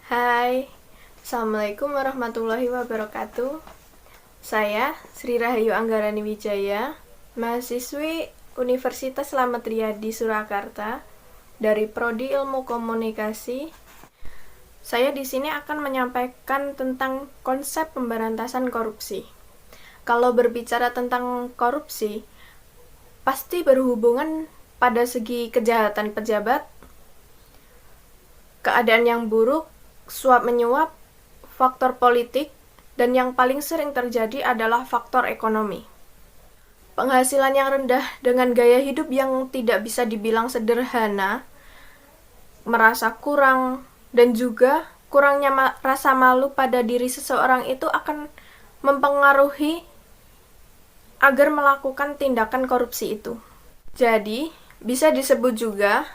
Hai, Assalamualaikum warahmatullahi wabarakatuh. Saya Sri Rahayu Anggarani Wijaya, mahasiswi Universitas Slamet Riyadi Surakarta dari Prodi Ilmu Komunikasi. Saya di sini akan menyampaikan tentang konsep pemberantasan korupsi. Kalau berbicara tentang korupsi, pasti berhubungan pada segi kejahatan pejabat, keadaan yang buruk, suap menyuap, faktor politik, dan yang paling sering terjadi adalah faktor ekonomi. Penghasilan yang rendah dengan gaya hidup yang tidak bisa dibilang sederhana, merasa kurang, dan juga kurangnya rasa malu pada diri seseorang itu akan mempengaruhi agar melakukan tindakan korupsi itu. Jadi, bisa disebut juga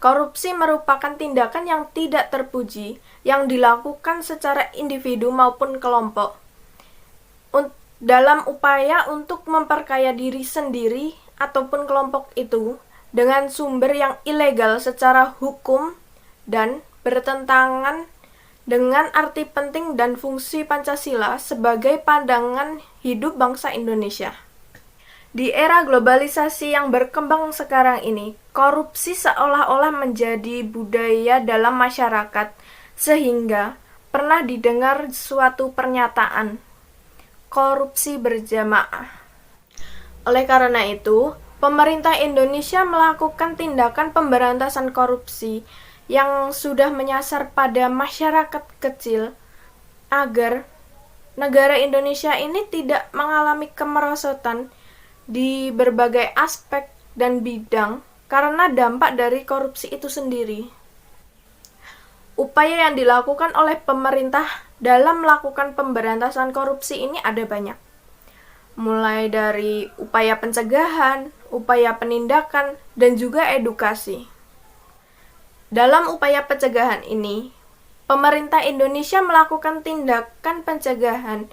korupsi merupakan tindakan yang tidak terpuji yang dilakukan secara individu maupun kelompok dalam upaya untuk memperkaya diri sendiri ataupun kelompok itu dengan sumber yang ilegal secara hukum dan bertentangan dengan arti penting dan fungsi Pancasila sebagai pandangan hidup bangsa Indonesia. Di era globalisasi yang berkembang sekarang ini, korupsi seolah-olah menjadi budaya dalam masyarakat, sehingga pernah didengar suatu pernyataan, korupsi berjamaah. Oleh karena itu, pemerintah Indonesia melakukan tindakan pemberantasan korupsi yang sudah menyasar pada masyarakat kecil agar negara Indonesia ini tidak mengalami kemerosotan di berbagai aspek dan bidang karena dampak dari korupsi itu sendiri. Upaya yang dilakukan oleh pemerintah dalam melakukan pemberantasan korupsi ini ada banyak. Mulai dari upaya pencegahan, upaya penindakan, dan juga edukasi. Dalam upaya pencegahan ini, pemerintah Indonesia melakukan tindakan pencegahan,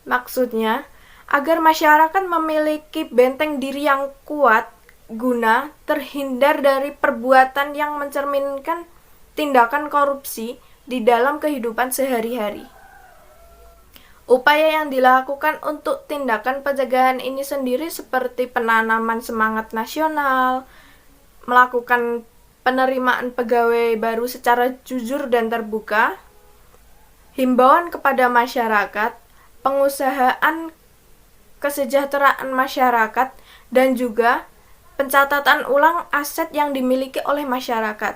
maksudnya agar masyarakat memiliki benteng diri yang kuat guna terhindar dari perbuatan yang mencerminkan tindakan korupsi di dalam kehidupan sehari-hari. Upaya yang dilakukan untuk tindakan pencegahan ini sendiri seperti penanaman semangat nasional, melakukan penerimaan pegawai baru secara jujur dan terbuka, himbauan kepada masyarakat, pengusahaan kesejahteraan masyarakat, dan juga pencatatan ulang aset yang dimiliki oleh masyarakat.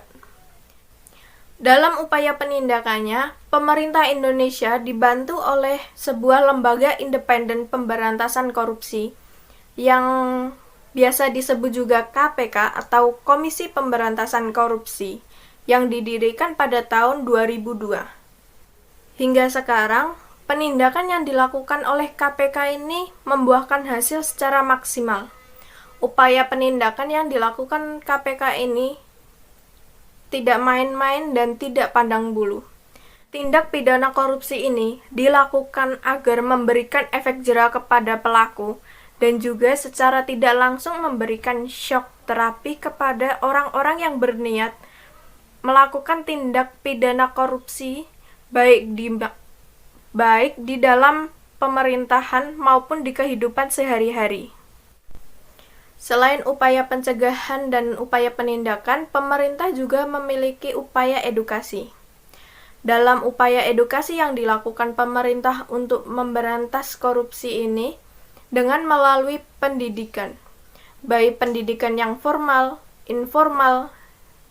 Dalam upaya penindakannya, pemerintah Indonesia dibantu oleh sebuah lembaga independen pemberantasan korupsi yang biasa disebut juga KPK atau Komisi Pemberantasan Korupsi yang didirikan pada tahun 2002. Hingga sekarang, penindakan yang dilakukan oleh KPK ini membuahkan hasil secara maksimal. Upaya penindakan yang dilakukan KPK ini tidak main-main dan tidak pandang bulu. Tindak pidana korupsi ini dilakukan agar memberikan efek jera kepada pelaku dan juga secara tidak langsung memberikan shock terapi kepada orang-orang yang berniat melakukan tindak pidana korupsi baik di dalam pemerintahan maupun di kehidupan sehari-hari. Selain upaya pencegahan dan upaya penindakan, pemerintah juga memiliki upaya edukasi. Dalam upaya edukasi yang dilakukan pemerintah untuk memberantas korupsi ini dengan melalui pendidikan, baik pendidikan yang formal, informal,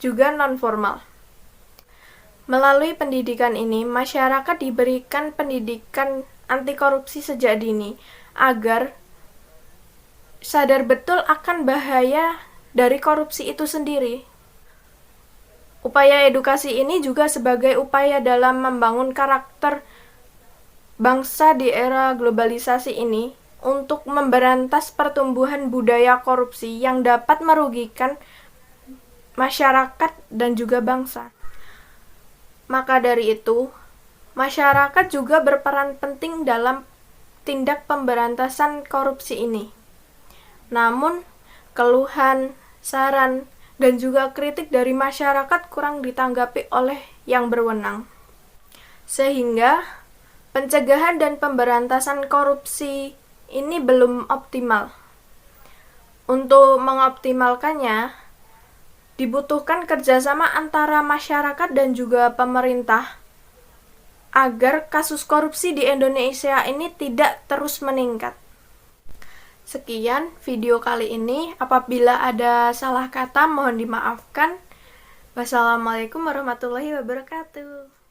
juga non-formal. Melalui pendidikan ini, masyarakat diberikan pendidikan anti korupsi sejak dini agar sadar betul akan bahaya dari korupsi itu sendiri. Upaya edukasi ini juga sebagai upaya dalam membangun karakter bangsa di era globalisasi ini untuk memberantas pertumbuhan budaya korupsi yang dapat merugikan masyarakat dan juga bangsa. Maka dari itu, masyarakat juga berperan penting dalam tindak pemberantasan korupsi ini. Namun, keluhan, saran, dan juga kritik dari masyarakat kurang ditanggapi oleh yang berwenang. sehingga pencegahan dan pemberantasan korupsi ini belum optimal. Untuk mengoptimalkannya, dibutuhkan kerjasama antara masyarakat dan juga pemerintah agar kasus korupsi di Indonesia ini tidak terus meningkat. Sekian video kali ini. Apabila ada salah kata, mohon dimaafkan. Wassalamualaikum warahmatullahi wabarakatuh.